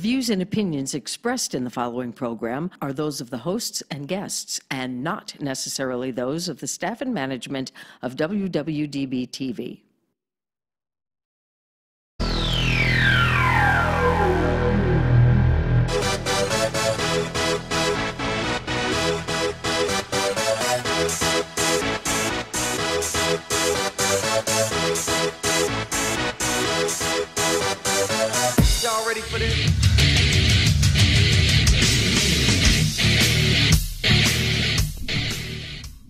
views and opinions expressed in the following program are those of the hosts and guests, and not necessarily those of the staff and management of WWDB-TV. Y'all ready for this?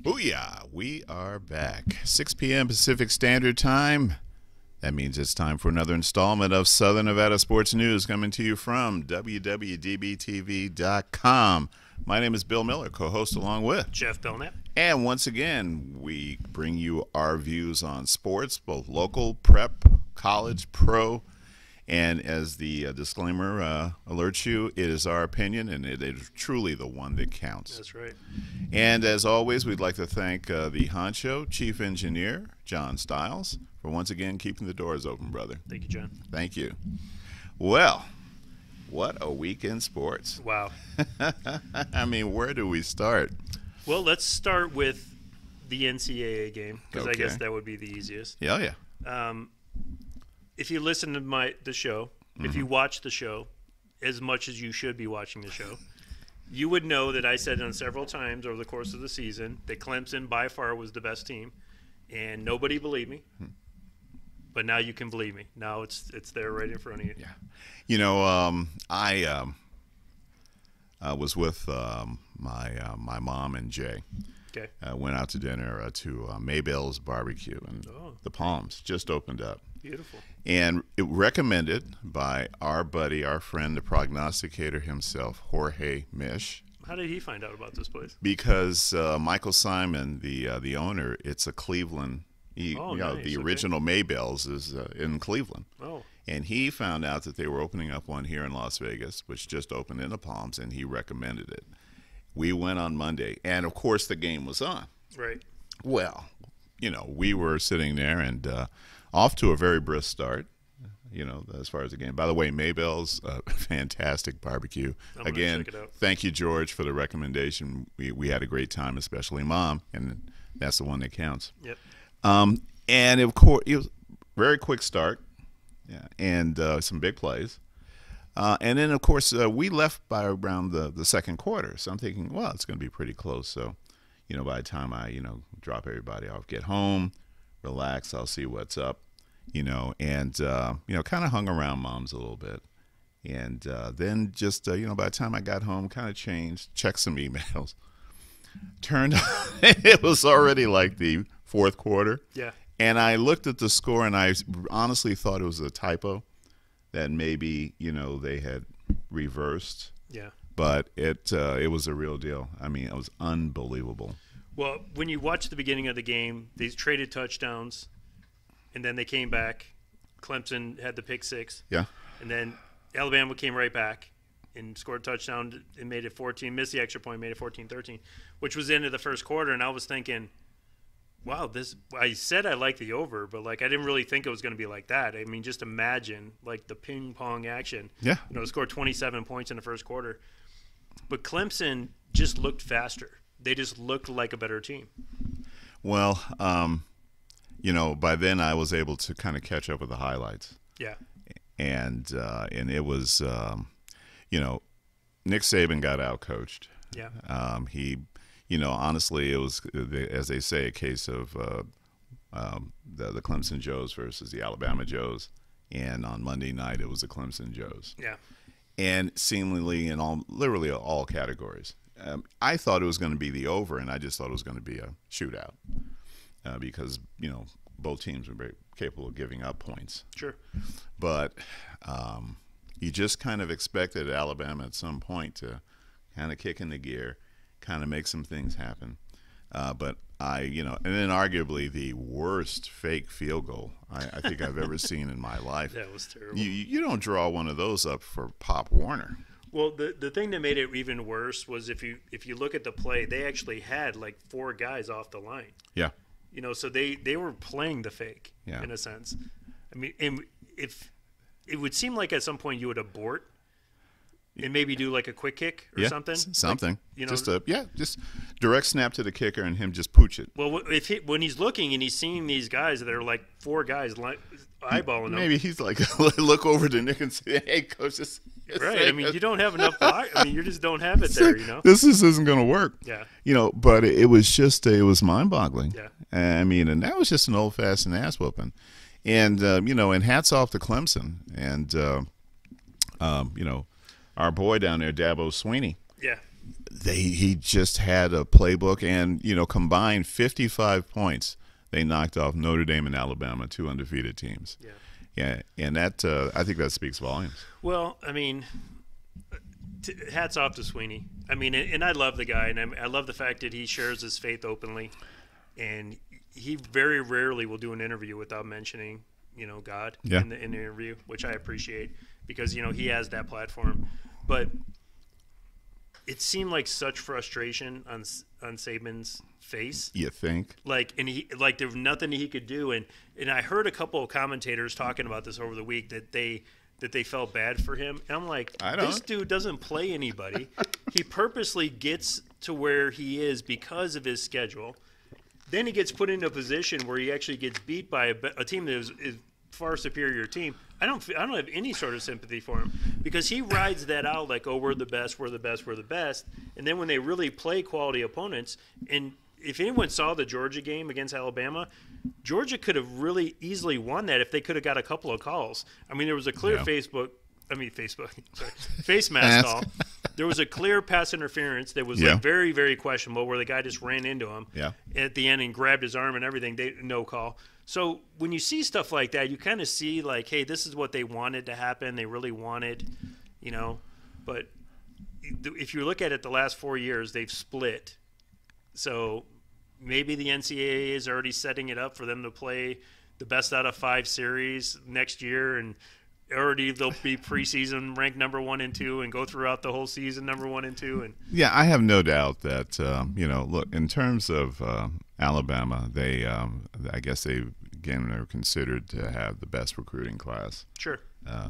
Booyah! We are back. 6 p.m. Pacific Standard Time. That means it's time for another installment of Southern Nevada Sports News coming to you from WWDBTV.com. My name is Bill Miller, co-host along with Jeff Belknap. And once again, we bring you our views on sports, both local, prep, college, pro. And as the disclaimer alerts you, it is our opinion, and it is truly the one that counts. That's right. And as always, we'd like to thank the honcho, Chief Engineer, John Stiles, for once again keeping the doors open, brother. Thank you, John. Thank you. Well, what a week in sports. Wow. I mean, where do we start? Well, let's start with the NCAA game, because I guess that would be the easiest. Yeah. If you listen to the show, if you watch the show as much as you should be watching the show, you would know that I said on several times over the course of the season that Clemson by far was the best team, and nobody believed me. But now you can believe me. Now it's there right in front of you. Yeah. You know, I was with my mom and Jay. Okay. Went out to dinner to Maybell's Barbecue, and the Palms just opened up. Beautiful. And it recommended by our buddy, our friend, the prognosticator himself, Jorge Mish. How did he find out about this place? Because Michael Simon, the owner, it's a Cleveland. Nice. The original Maybell's is in Cleveland. Oh. And he found out that they were opening up one here in Las Vegas, which just opened in the Palms, and he recommended it. We went on Monday, and of course the game was on. Right. Well, we were sitting there and off to a very brisk start, as far as the game. By the way, Maybell's fantastic barbecue. Again, check it out. Thank you, George, for the recommendation. We had a great time, especially Mom, and that's the one that counts. Yep. And of course, it was a very quick start, and some big plays. And then, of course, we left by around the second quarter. So I'm thinking, well, it's going to be pretty close. So, by the time I, drop everybody off, get home, relax, I'll see what's up, and, kind of hung around Mom's a little bit. And then just, by the time I got home, kind of changed, checked some emails. Turned out it was already like the fourth quarter. Yeah. And I looked at the score, and I honestly thought it was a typo. That maybe, they had reversed. Yeah. But it was a real deal. I mean, it was unbelievable. Well, when you watch the beginning of the game, they traded touchdowns, and then they came back. Clemson had the pick six. Yeah. And then Alabama came right back and scored a touchdown and made it 14, missed the extra point, made it 14-13, which was the end of the first quarter. And I was thinking, wow, I said I liked the over, but I didn't really think it was going to be like that. I mean, just imagine the ping pong action. Yeah. Scored 27 points in the first quarter. But Clemson just looked faster. They just looked like a better team. Well, by then I was able to kind of catch up with the highlights. Yeah. And it was, Nick Saban got outcoached. Yeah. He honestly, it was, as they say, a case of the Clemson Joes versus the Alabama Joes. And on Monday night, it was the Clemson Joes. Yeah. And seemingly in literally all categories. I thought it was going to be the over, and I just thought it was going to be a shootout because, both teams were very capable of giving up points. Sure. But you just kind of expected Alabama at some point to kind of kick into gear, kind of make some things happen. But and then arguably the worst fake field goal I think I've ever seen in my life. That was terrible. You don't draw one of those up for Pop Warner. Well, the thing that made it even worse was if you look at the play, they actually had 4 guys off the line. Yeah. So they were playing the fake in a sense. I mean, if it would seem like at some point you would abort, and maybe do like a quick kick or something. Something. Like, just direct snap to the kicker and him just pooch it. Well, when he's looking and he's seeing these guys that are like 4 guys eyeballing him. Maybe he's like, look over to Nick and say, "Hey, coach, right." I mean, you don't have enough. I mean, you just don't have it there. This isn't going to work. Yeah. But it was mind-boggling. Yeah. I mean, and that was just an old-fashioned ass whooping, and and hats off to Clemson and our boy down there, Dabo Swinney. Yeah. He just had a playbook, and combined 55 points. They knocked off Notre Dame and Alabama, 2 undefeated teams. Yeah. Yeah, and that I think that speaks volumes. Well, I mean, hats off to Swinney. I mean, and I love the guy, and I love the fact that he shares his faith openly, and he very rarely will do an interview without mentioning, God in the interview, which I appreciate because he has that platform. But it seemed like such frustration on Saban's face. You think? And there was nothing he could do, and I heard a couple of commentators talking about this over the week that they felt bad for him. And I'm like, this dude doesn't play anybody. He purposely gets to where he is because of his schedule. Then he gets put into a position where he actually gets beat by a team that is far superior team. I don't have any sort of sympathy for him because he rides that out like, oh, we're the best, we're the best, we're the best. And then when they really play quality opponents, and if anyone saw the Georgia game against Alabama, Georgia could have really easily won that if they could have got a couple of calls. I mean, there was a clear face mask call. There was a clear pass interference that was very, very questionable where the guy just ran into him at the end and grabbed his arm and everything. No call. So when you see stuff like that, you kind of see like, hey, this is what they wanted to happen. They really wanted, But if you look at it the last 4 years, they've split. So maybe the NCAA is already setting it up for them to play the best out of 5 series next year, and already they'll be preseason ranked number 1 and 2 and go throughout the whole season number 1 and 2. And yeah, I have no doubt that look, in terms of Alabama, they I guess they again are considered to have the best recruiting class. Sure.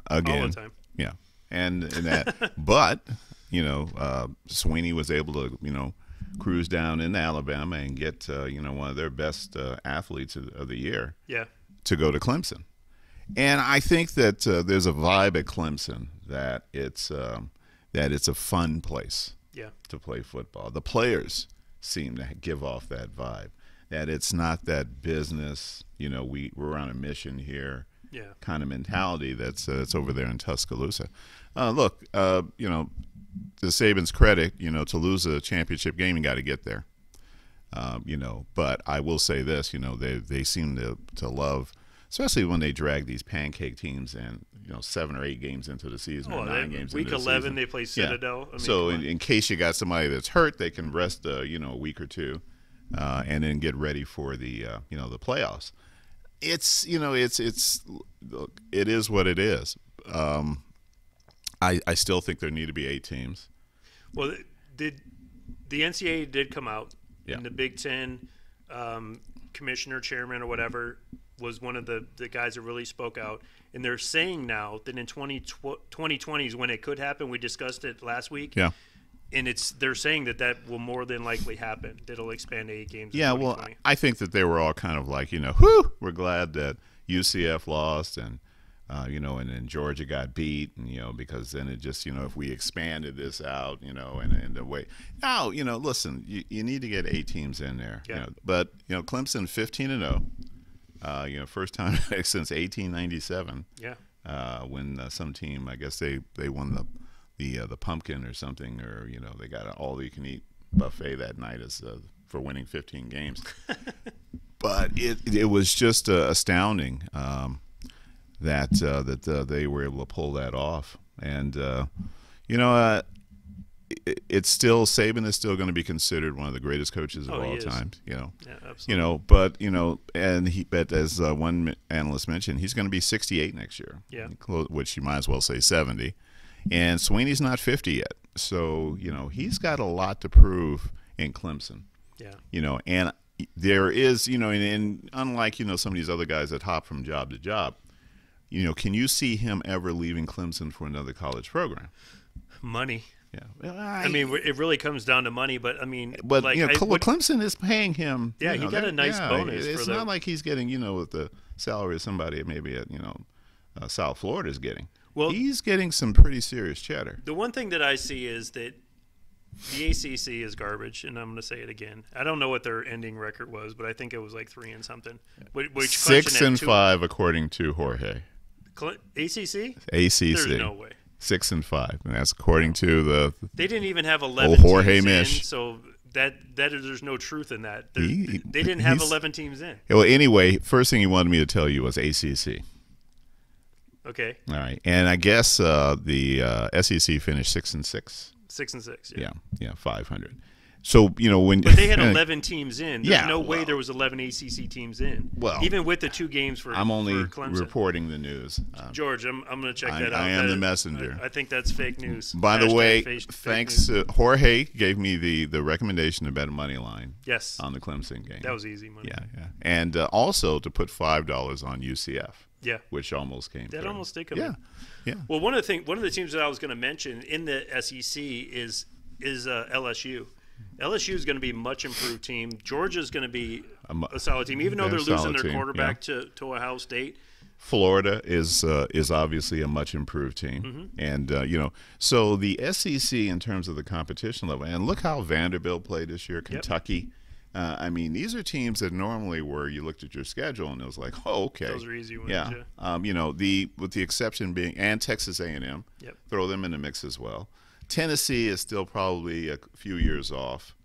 Again, all the time. Yeah, and that, but Swinney was able to cruise down into Alabama and get one of their best athletes of the year. Yeah. To go to Clemson. And I think that there's a vibe at Clemson that it's a fun place to play football. The players seem to give off that vibe, that it's not that business, we're on a mission here kind of mentality that's over there in Tuscaloosa. Look, to Saban's credit, to lose a championship game, you got to get there. But I will say this, they seem to love, especially when they drag these pancake teams in, 7 or 8 games into the season, or 9 games week into the 11 season. They play Citadel. Yeah. I mean, so in case you got somebody that's hurt, they can rest a week or two, and then get ready for the the playoffs. It's look, it is what it is. I still think there need to be 8 teams. Well, the NCAA did come out, and the Big Ten commissioner, chairman, or whatever was one of the guys that really spoke out. And they're saying now that in 2020 is when it could happen. We discussed it last week. Yeah. And they're saying that will more than likely happen. That it'll expand to 8 games. Yeah, well, I think that they were all kind of like, whew, we're glad that UCF lost and and then Georgia got beat, and because then it just if we expanded this out, in the way now, listen, you need to get 8 teams in there. Yeah. But Clemson 15-0, first time since 1897. Yeah. When some team, I guess they won the pumpkin or something, or they got an all-you-can-eat buffet that night for winning 15 games. But it was just astounding. That they were able to pull that off, and it's still Saban is still going to be considered one of the greatest coaches of all time. Yeah, absolutely. But as one analyst mentioned, he's going to be 68 next year. Yeah, which you might as well say 70. And Swinney's not 50 yet, so he's got a lot to prove in Clemson. Yeah, and there is and unlike some of these other guys that hop from job to job. Can you see him ever leaving Clemson for another college program? Money. Yeah, well, I mean, it really comes down to money, but I mean, but like, Clemson is paying him. Yeah, he got a nice bonus. It's not like he's getting with the salary of somebody maybe at South Florida is getting. Well, he's getting some pretty serious cheddar. The one thing that I see is that the ACC is garbage, and I'm going to say it again. I don't know what their ending record was, but I think it was like 3 and something. Which 6-5 according to Jorge. ACC? ACC. There's no way. 6-5, and that's according to the. They didn't even have 11 Jorge teams Mish. in, so there's no truth in that. They didn't have 11 teams in. Well, anyway, first thing he wanted me to tell you was ACC. Okay. All right, and I guess the SEC finished 6-6. 6-6. Yeah, 500. So when but they had 11 teams in. There's no way there was 11 ACC teams in. Well, even with the 2 games for I'm only for Clemson. Reporting the news. George, I'm going to check that out. I am the messenger. I think that's fake news. By the way, thanks to Jorge gave me the recommendation to bet a money line. Yes. On the Clemson game. That was easy money. Yeah, and also to put $5 on UCF. Yeah, which almost came. That through. Almost did come. Yeah, yeah. Well, one of the teams that I was going to mention in the SEC is LSU. LSU is going to be a much improved team. Georgia's going to be a solid team, even though they're losing their quarterback to Ohio State. Florida is obviously a much improved team, and so the SEC in terms of the competition level, and look how Vanderbilt played this year. Kentucky. I mean, these are teams that normally where you looked at your schedule and it was like, oh, okay, those are easy ones. Yeah, with the exception being and Texas A&M, throw them in the mix as well. Tennessee is still probably a few years off,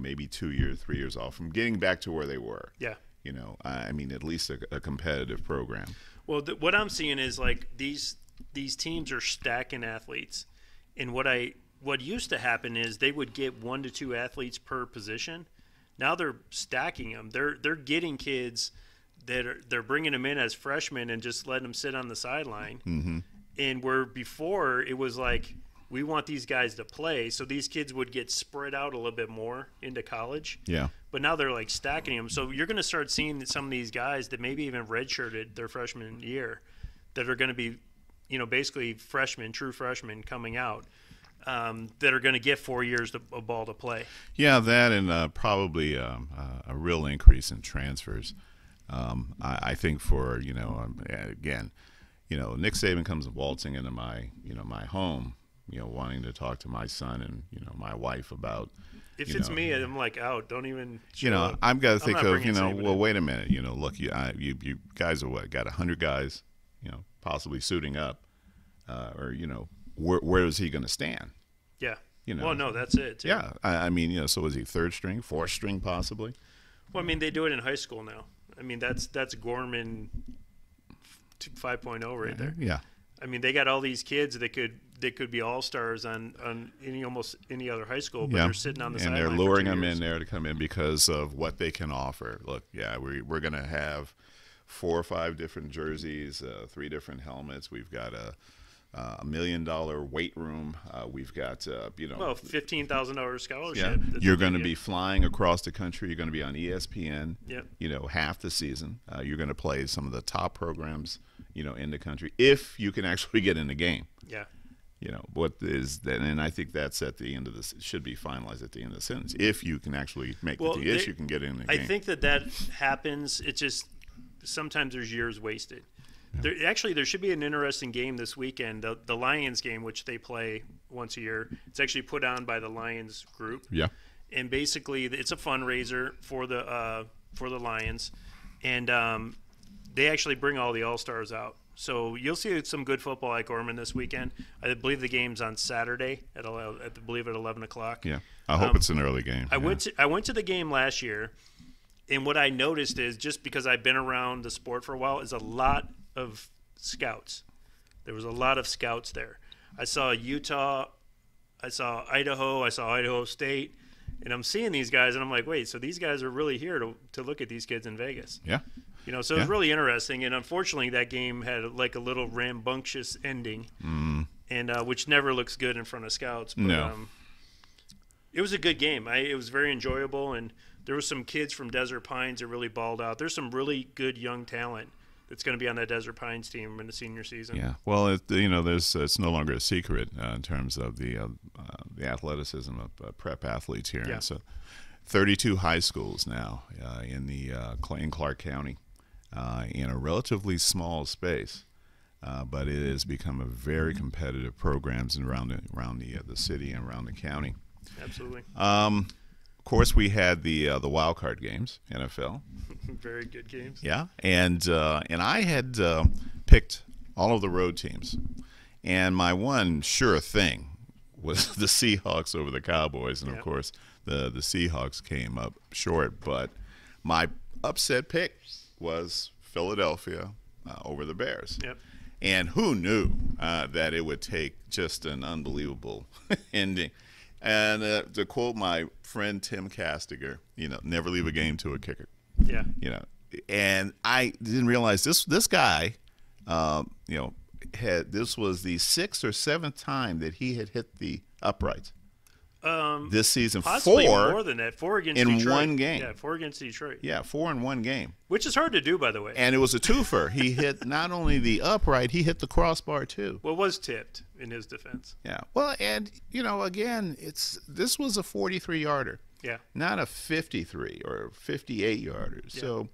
maybe 2 years, 3 years off from getting back to where they were. Yeah, I mean, at least a competitive program. Well, what I'm seeing is like these teams are stacking athletes, and what used to happen is they would get 1 to 2 athletes per position. Now they're stacking them. They're getting kids they're bringing them in as freshmen and just letting them sit on the sideline. And where before it was like we want these guys to play, so these kids would get spread out a little bit more into college. Yeah. But now they're like stacking them. So you're going to start seeing some of these guys that maybe even redshirted their freshman year that are going to be, basically true freshmen coming out. That are going to get 4 years of ball to play. Yeah, that and probably a real increase in transfers. I think for again, Nick Saban comes waltzing into my my home, wanting to talk to my son and my wife about. If it's me, I'm like out. Don't even. I've got to think of well, wait a minute. Look, you guys are got 100 guys, possibly suiting up, or where is he going to stand? Yeah. Well, no, that's it. Too. Yeah. I mean, so is he 3rd string, 4th string, possibly? Well, I mean, they do it in high school now. I mean, that's Gorman 5.0 right there. Yeah. I mean, they got all these kids that could be all-stars on almost any other high school, but they're sitting on the sideline. And they're luring them in there to come in because of what they can offer. Look, we're going to have 4 or 5 different jerseys, 3 different helmets. We've got a $1 million weight room. We've got $15,000 scholarship. Yeah. You're going to be flying across the country. You're going to be on ESPN. Yep. Half the season. You're going to play some of the top programs, in the country if you can actually get in the game. Yeah. What is that? And I think that's at the end of this. It should be finalized at the end of the sentence. If you can actually make the issue, you can get in the game. I think that happens. It just sometimes there's years wasted. Yeah. There should be an interesting game this weekend, the Lions game, which they play once a year. It's actually put on by the Lions group. Yeah. And basically, it's a fundraiser for the Lions, and they actually bring all the All-Stars out. So you'll see some good football at Gorman this weekend. I believe the game's on Saturday at 11 o'clock. Yeah, I hope it's an early game. I went to the game last year, and what I noticed is just because I've been around the sport for a while is a lot of scouts. There was a lot of scouts there. I saw Utah, I saw Idaho, I saw Idaho State, and I'm seeing these guys, and I'm like, wait, so these guys are really here to look at these kids in Vegas. Yeah. So it was really interesting, and unfortunately that game had like a little rambunctious ending, and which never looks good in front of scouts. But, no. It was a good game. It was very enjoyable, and there were some kids from Desert Pines that really balled out. There's some really good young talent that's going to be on that Desert Pines team in the senior season. Yeah, well, it's no longer a secret in terms of the athleticism of prep athletes here. Yeah. So 32 high schools now in Clark County, in a relatively small space, but it has become a very competitive programs around the city and around the county. Absolutely. Of course, we had the wild card games, NFL. Very good games. Yeah, and I had picked all of the road teams, and my one sure thing was the Seahawks over the Cowboys, and of course the Seahawks came up short. But my upset pick was Philadelphia over the Bears. Yep. And who knew that it would take just an unbelievable ending? And to quote my friend Tim Castiger, never leave a game to a kicker. Yeah. And I didn't realize this guy, this was the 6th or 7th time that he had hit the uprights this season. Possibly 4 more than that. 4 against in Detroit. one game. Yeah, 4 against Detroit. Yeah, 4 in one game. Which is hard to do, by the way. And it was a twofer. He hit not only the upright, he hit the crossbar too. Well, it was tipped in his defense. Yeah. Well, and again, this was a 43-yarder. Yeah. Not a 53 or 58-yarder. Yeah. So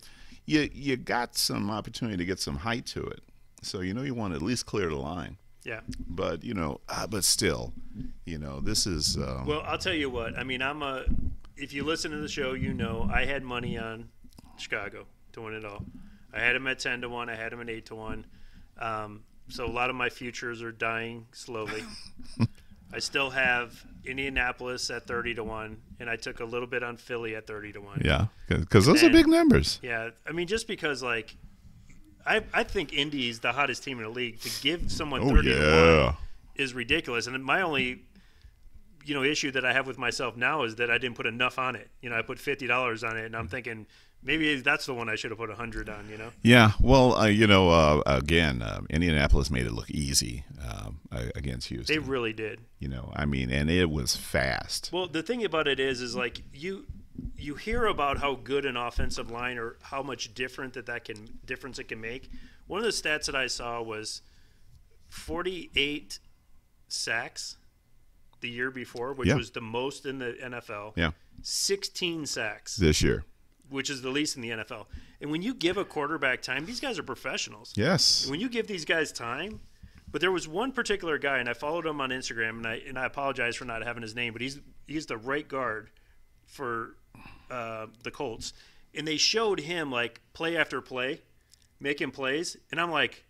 you got some opportunity to get some height to it. So you want to at least clear the line. Yeah. But but still, this is. Well, I'll tell you what. I mean, if you listen to the show, I had money on Chicago to win it all. I had them at 10-1. I had them at 8-1. So a lot of my futures are dying slowly. I still have Indianapolis at 30-1, and I took a little bit on Philly at 30-1. Yeah, because those are big numbers. Yeah, I mean, just because I think Indy is the hottest team in the league. To give someone 30-1 is ridiculous. And my only, issue that I have with myself now is that I didn't put enough on it. I put $50 on it, and I'm thinking maybe that's the one I should have put 100 on. Yeah. Well, again, Indianapolis made it look easy against Houston. They really did. And it was fast. Well, the thing about it is you hear about how good an offensive line or how much difference it can make. One of the stats that I saw was 48 sacks the year before, which was the most in the NFL. Yeah. 16 sacks this year, which is the least in the NFL. And when you give a quarterback time, these guys are professionals. Yes. And when you give these guys time, but there was one particular guy, and I followed him on Instagram, and I apologize for not having his name, but he's the right guard for the Colts, and they showed him play after play, making plays, and I'm like,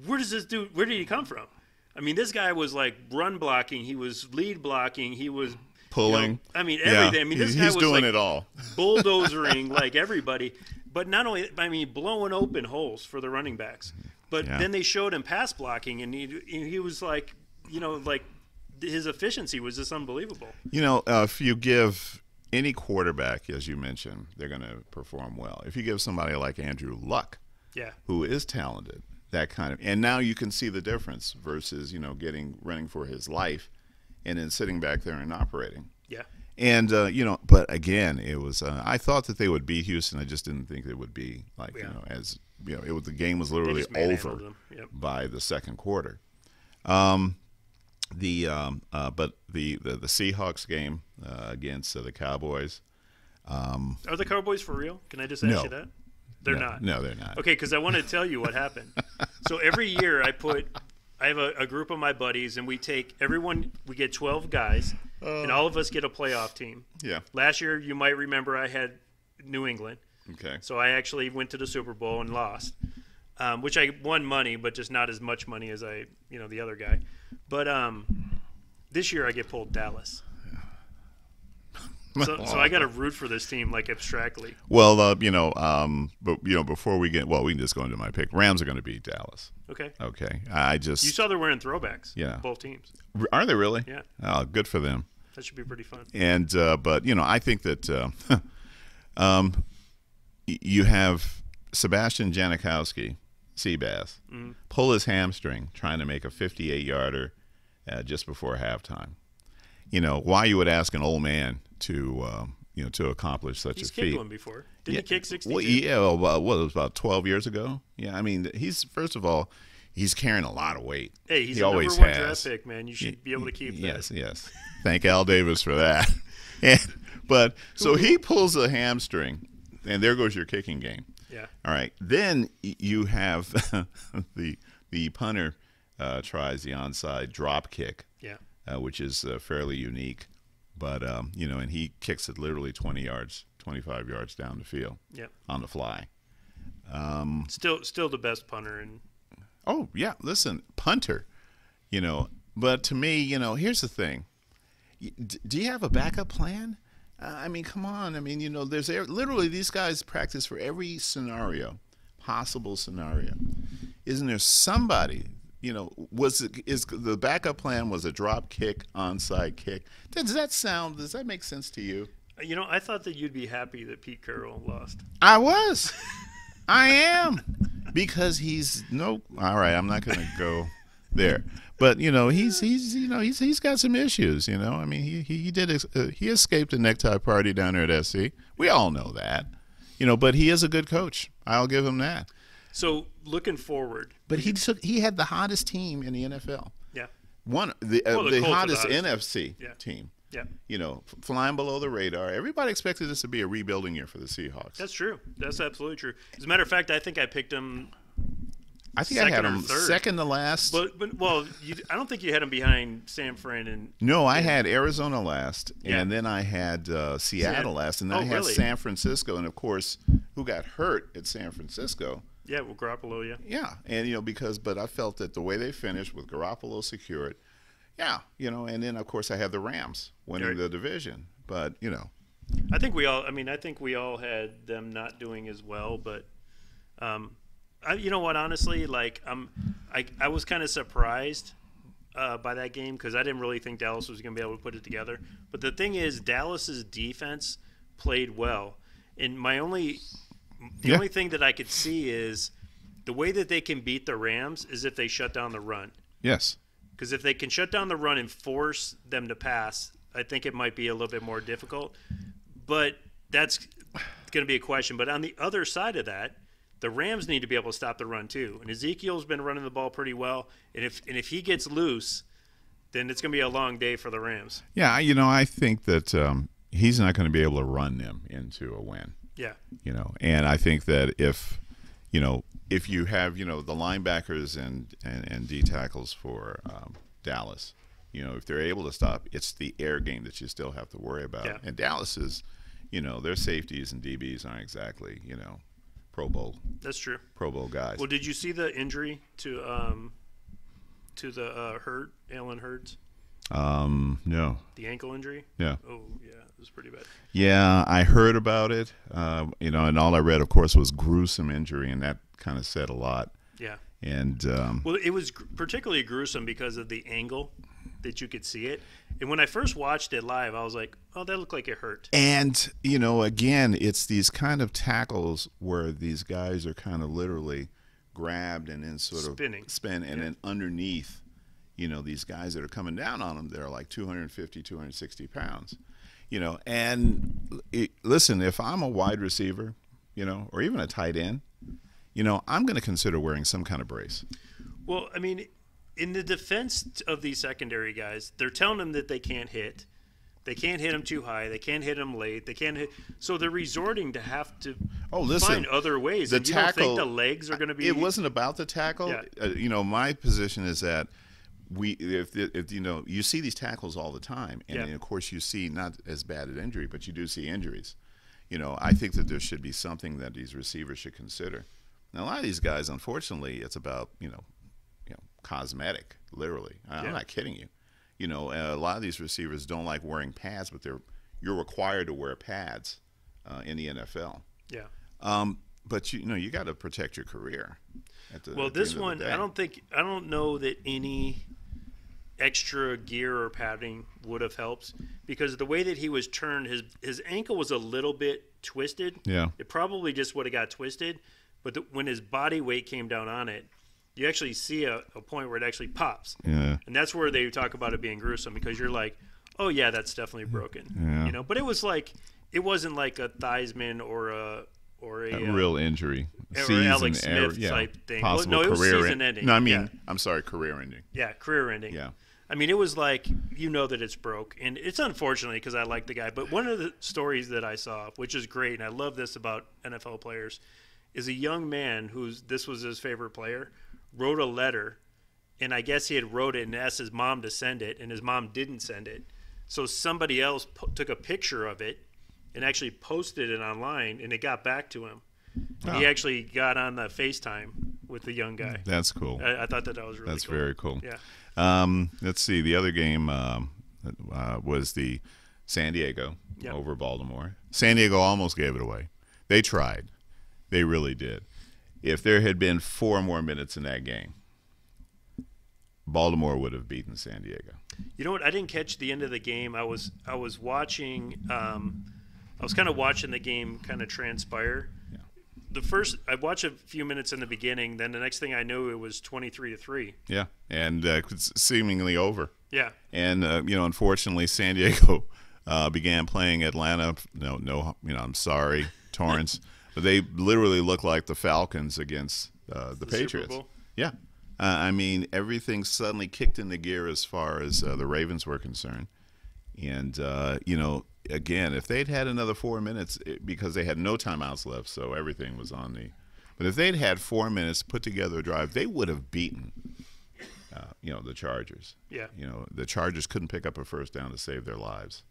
where did he come from? I mean, this guy was run blocking, he was lead blocking, he was pulling. Everything. Yeah, I mean, this guy was doing it all, bulldozering everybody. But not only, blowing open holes for the running backs. But then they showed him pass blocking, and he was his efficiency was just unbelievable. If you give any quarterback, as you mentioned, they're going to perform well. If you give somebody like Andrew Luck, who is talented, and now you can see the difference versus running for his life, and then sitting back there and operating. Yeah. And but again, it was. I thought that they would beat Houston. I just didn't think it would be the game was literally over by the second quarter. But the Seahawks game against the Cowboys. Are the Cowboys for real? Can I just ask you that? They're not. No, they're not. Okay, because I want to tell you what happened. So every year I have a group of my buddies, and we get 12 guys, and all of us get a playoff team. Yeah. Last year, you might remember I had New England. Okay. So I actually went to the Super Bowl and lost, which I won money, but just not as much money as the other guy. But this year I get pulled Dallas. So I got to root for this team abstractly. Well, but before we can just go into my pick. Rams are going to beat Dallas. Okay. Okay. You saw they're wearing throwbacks. Yeah. Both teams. Are they really? Yeah. Oh, good for them. That should be pretty fun. And but I think that you have Sebastian Janikowski, Seabass, pull his hamstring trying to make a 58-yarder just before halftime. Why you would ask an old man to to accomplish such He's a feat. kicked one before. Didn't he kick 62? Well, yeah, well, it was about 12 years ago. Yeah, I mean, first of all, he's carrying a lot of weight. Hey, he's he a always number 1 has. draft pick, man. You should be able to keep that. Yes. Thank Al Davis for that. But so he pulls a hamstring, and there goes your kicking game. Yeah. All right. Then you have the punter tries the onside drop kick. Yeah. Which is fairly unique, but and he kicks it literally 20 yards, 25 yards down the field. Yep. On the fly. Still the best punter in. Oh yeah, listen, punter, But to me, here's the thing. Do you have a backup plan? I mean, come on. I mean, there's literally these guys practice for every scenario, possible scenario. Isn't there somebody? Is the backup plan was a drop kick, onside kick? Does that make sense to you? I thought that you'd be happy that Pete Carroll lost. I was. I am. Because he's all right, I'm not going to go there. But, he's got some issues, I mean, he escaped a necktie party down there at SC. We all know that. But he is a good coach. I'll give him that. So looking forward, but he had the hottest team in the NFL. Yeah, the hottest NFC team. Yeah, flying below the radar. Everybody expected this to be a rebuilding year for the Seahawks. That's true. That's absolutely true. As a matter of fact, I think I picked him. I think I had him second to last. But I don't think you had him behind San Fran and. No, I had Arizona last, and then I had Seattle last, and then I had San Francisco, and of course, who got hurt at San Francisco? Yeah, well, Garoppolo, yeah. Yeah, and but I felt that the way they finished with Garoppolo secured, and then of course I had the Rams winning the division, but I think we all had them not doing as well, but you know what, honestly, I was kind of surprised by that game because I didn't really think Dallas was going to be able to put it together. But the thing is, Dallas's defense played well, and the only thing that I could see is the way that they can beat the Rams is if they shut down the run. Yes. Because if they can shut down the run and force them to pass, I think it might be a little bit more difficult. But that's going to be a question. But on the other side of that, the Rams need to be able to stop the run too. And Ezekiel's been running the ball pretty well. And if he gets loose, then it's going to be a long day for the Rams. Yeah, I think that he's not going to be able to run them into a win. Yeah. And I think that if you have, the linebackers and D tackles for Dallas, if they're able to stop, it's the air game that you still have to worry about. Yeah. And Dallas is, their safeties and DBs aren't exactly, Pro Bowl. That's true. Pro Bowl guys. Well, did you see the injury to the Alan Hurds? No. The ankle injury? Yeah. Oh, yeah. It was pretty bad. Yeah, I heard about it. And all I read, of course, was gruesome injury, and that kind of said a lot. Yeah. And well, it was particularly gruesome because of the angle that you could see it. And when I first watched it live, I was like, oh, that looked like it hurt. And, again, it's these kind of tackles where these guys are kind of literally grabbed and then sort of spin, and then underneath, these guys that are coming down on them, they're like 250, 260 pounds. And listen, if I'm a wide receiver, or even a tight end, I'm going to consider wearing some kind of brace. Well, I mean, in the defense of these secondary guys, they're telling them that they can't hit. They can't hit them too high. They can't hit them late. They can't hit. So they're resorting to have to find other ways. And you don't think the legs are going to be. It wasn't about the tackle. Yeah. My position is that if you see these tackles all the time, and of course you see not as bad an injury, but you do see injuries. I think that there should be something that these receivers should consider. Now, a lot of these guys, unfortunately, it's about cosmetic, literally. I'm not kidding you. A lot of these receivers don't like wearing pads, but you're required to wear pads in the NFL. Yeah. But you got to protect your career. This one, I don't know that any extra gear or padding would have helped because the way that he was turned, his ankle was a little bit twisted. Yeah. It probably just would have got twisted, but when his body weight came down on it, you actually see a point where it actually pops. Yeah. And that's where they talk about it being gruesome because you're like, oh, yeah, that's definitely broken. Yeah. But it was like It wasn't like a Theismann or a real injury, or Alex Smith type thing. Possible no, it was career season-ending. No, I mean, I'm sorry, career-ending. Yeah, career-ending. Yeah. I mean, it was like, that it's broke. And it's unfortunately because I like the guy. But one of the stories that I saw, which is great, and I love this about NFL players, is a young man this was his favorite player, wrote a letter. And I guess he had wrote it and asked his mom to send it, and his mom didn't send it. So somebody else took a picture of it and actually posted it online, and it got back to him. Oh. He actually got on the FaceTime with the young guy. That's cool. I thought that was really cool. That's very cool. Yeah. Let's see. The other game was the San Diego over Baltimore. San Diego almost gave it away. They tried. They really did. If there had been 4 more minutes in that game, Baltimore would have beaten San Diego. You know what? I didn't catch the end of the game. I was watching. I was kind of watching the game kind of transpire. Yeah. I watched a few minutes in the beginning. Then the next thing I knew, it was 23-3. Yeah, and it's seemingly over. Yeah. And unfortunately, San Diego began playing Atlanta. I'm sorry, Torrance. But they literally look like the Falcons against the Patriots. Super Bowl? Yeah. I mean, everything suddenly kicked into gear as far as the Ravens were concerned. And, again, if they'd had another 4 minutes, because they had no timeouts left, so everything was on the – but if they'd had 4 minutes to put together a drive, they would have beaten, the Chargers. Yeah. The Chargers couldn't pick up a first down to save their lives.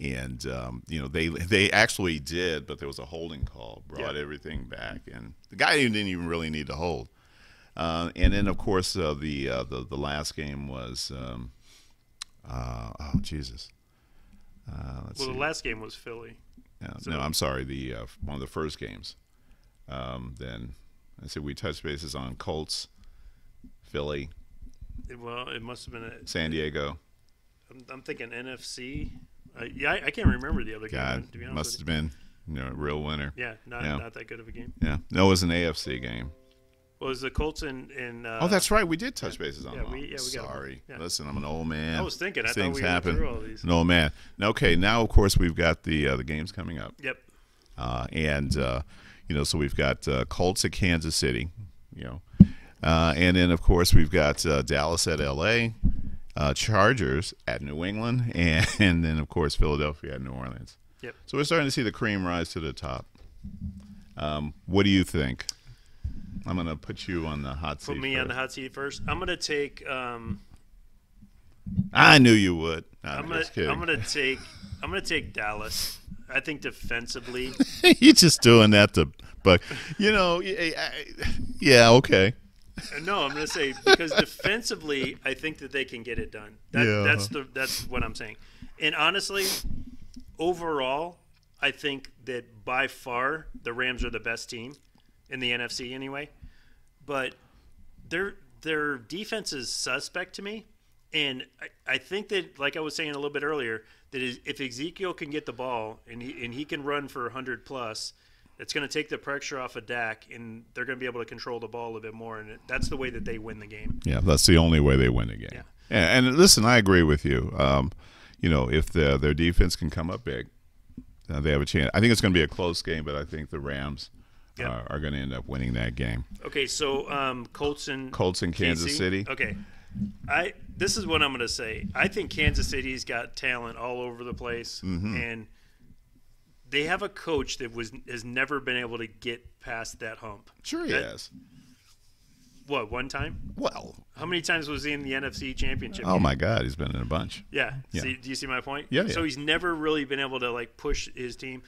And, they actually did, but there was a holding call, brought everything back. And the guy didn't even really need to hold. And then, of course, the last game was Jesus. Let's see. The last game was Philly. No, I'm sorry. One of the first games. Then I said we touched bases on Colts, Philly. It must have been San Diego. I'm thinking NFC. I can't remember the other game. To be honest, must have been a real winner. Yeah, not that good of a game. Yeah, no, it was an AFC game. Well, it was the Colts and that's right. We did touch bases on that. We Sorry. Yeah. Listen, I'm an old man. I was thinking. Things thought we happen. went through all these. An old man. Okay, now, of course, we've got the games coming up. Yep. So we've got Colts at Kansas City, and then, of course, we've got Dallas at L.A., Chargers at New England, and then, of course, Philadelphia at New Orleans. Yep. So we're starting to see the cream rise to the top. What do you think? I'm going to put you on the hot seat. Put me on the hot seat first. I'm going to take. I knew you would. I'm going to take Dallas. I think defensively. You're just doing that but yeah, okay. No, I'm going to say because defensively, I think that they can get it done. That's what I'm saying. And honestly, overall, I think that by far the Rams are the best team in the NFC anyway. But their defense is suspect to me. And I think that, like I was saying a little bit earlier, that if Ezekiel can get the ball and he can run for 100+, it's going to take the pressure off of Dak, and they're going to be able to control the ball a little bit more. And that's the way that they win the game. Yeah, that's the only way they win the game. Yeah. And listen, I agree with you. If their defense can come up big, they have a chance. I think it's going to be a close game, but I think the Rams are going to end up winning that game. Okay, so Colts and Kansas City. Okay, this is what I'm going to say. I think Kansas City's got talent all over the place, and they have a coach that has never been able to get past that hump. Sure, he has. What, one time? Well, how many times was he in the NFC Championship game? My God, he's been in a bunch. Yeah. Do you see my point? Yeah. So he's never really been able to push his team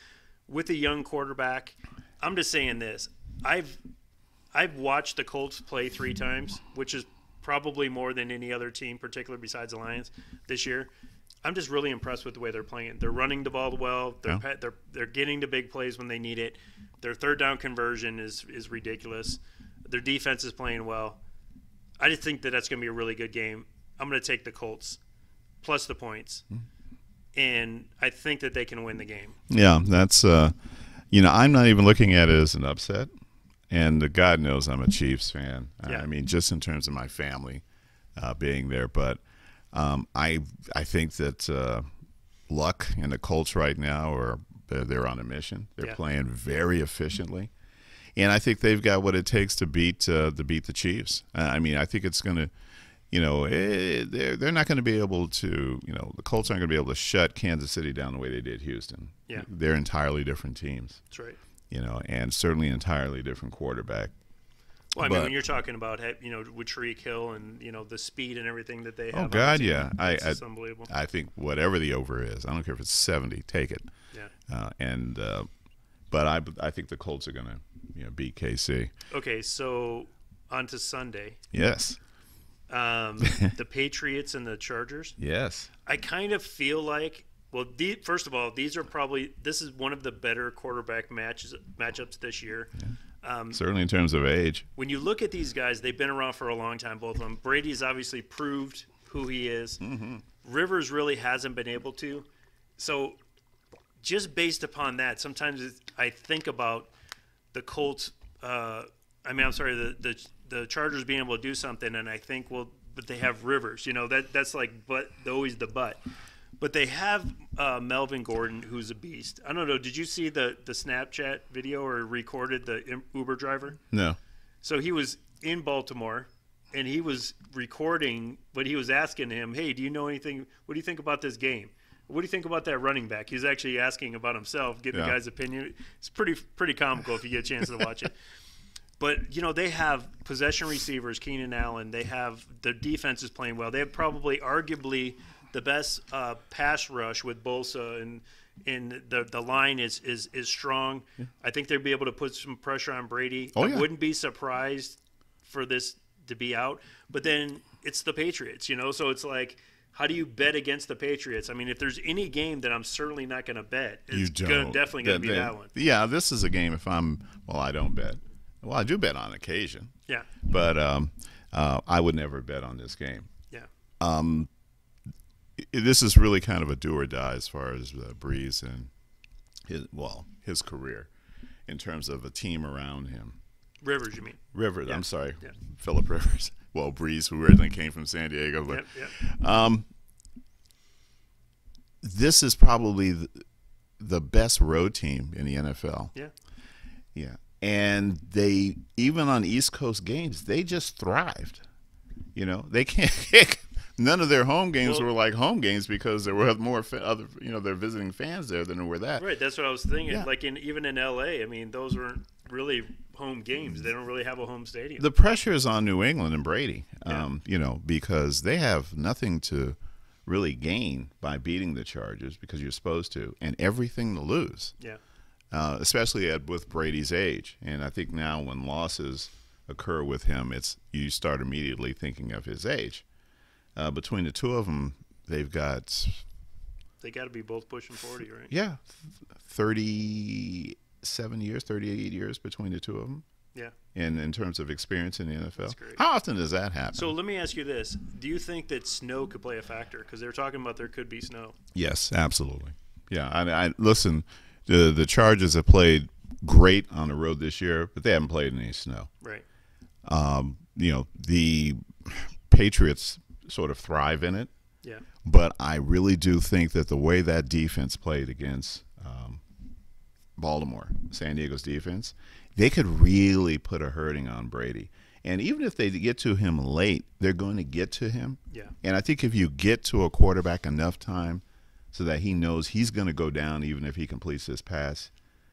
with a young quarterback. I'm just saying this. I've watched the Colts play 3 times, which is probably more than any other team, particularly besides the Lions, this year. I'm just really impressed with the way they're playing it. They're running the ball well. They're getting the big plays when they need it. Their third down conversion is ridiculous. Their defense is playing well. I just think that's going to be a really good game. I'm going to take the Colts plus the points, and I think that they can win the game. Yeah, that's I'm not even looking at it as an upset, and God knows I'm a Chiefs fan. Yeah. I mean, just in terms of my family being there, but I think that Luck and the Colts right now are they're on a mission. They're playing very efficiently, and I think they've got what it takes to beat the Chiefs. I mean, I think it's going to, they're not going to be able to, the Colts aren't going to be able to shut Kansas City down the way they did Houston. Yeah, they're entirely different teams. That's right. And certainly entirely different quarterback. Well, I mean, when you're talking about, with Tariq Hill and, the speed and everything that they have. Oh, God, yeah. It's unbelievable. I think whatever the over is, I don't care if it's 70, take it. Yeah. But I think the Colts are going to, beat KC. Okay, so on to Sunday. Yes. The Patriots and the Chargers. Yes. I kind of feel like, well, first of all, this is one of the better quarterback matchups this year. Yeah. Certainly in terms of age. When you look at these guys, they've been around for a long time, both of them. Brady's obviously proved who he is. Mm-hmm. Rivers really hasn't been able to. So just based upon that, sometimes I think about the Colts. The Chargers being able to do something, and I think, well, but they have Rivers. That's like, but always the but. But they have Melvin Gordon, who's a beast. I don't know. Did you see the Snapchat video or recorded the Uber driver? No. So he was in Baltimore, and he was recording, but he was asking him, hey, do you know anything? What do you think about this game? What do you think about that running back? He's actually asking about himself, getting the guy's opinion. It's pretty comical if you get a chance to watch it. But, they have possession receivers, Keenan Allen. They have their defense is playing well. They have arguably the best pass rush with Bosa, and the line is strong. Yeah. I think they'll be able to put some pressure on Brady. I wouldn't be surprised for this to be out. But then it's the Patriots, so it's like, how do you bet against the Patriots? I mean, if there's any game that I'm certainly not going to bet, it's definitely going to be that one. Yeah, this is a game I don't bet. Well, I do bet on occasion. Yeah. But I would never bet on this game. Yeah. This is really kind of a do or die as far as Breeze and his career in terms of a team around him. Rivers, you mean? Rivers, yeah. I'm sorry. Yeah. Phillip Rivers. Well, Breeze, who originally came from San Diego. But, this is probably the best road team in the NFL. Yeah. Yeah. And they, even on East Coast games, they just thrived. They can't none of their home games were like home games because there were more their visiting fans there than there were that. Right, that's what I was thinking. Yeah. Like even in LA, I mean, those weren't really home games. They don't really have a home stadium. The pressure is on New England and Brady, because they have nothing to really gain by beating the Chargers because you're supposed to, and everything to lose. Yeah. Especially with Brady's age. And I think now when losses occur with him, you start immediately thinking of his age. Between the two of them, they got to be both pushing 40, right? Yeah, 37 years, 38 years between the two of them. Yeah. And in terms of experience in the NFL. That's great. How often does that happen? So let me ask you this. Do you think that snow could play a factor? Because they're talking about there could be snow. Yes, absolutely. Yeah, I listen, the Chargers have played great on the road this year, but they haven't played in any snow. Right. The Patriots sort of thrive in it. Yeah. But I really do think that the way that defense played against Baltimore, San Diego's defense, they could really put a hurting on Brady. And even if they get to him late, they're going to get to him. Yeah. And I think if you get to a quarterback enough time so that he knows he's going to go down even if he completes his pass,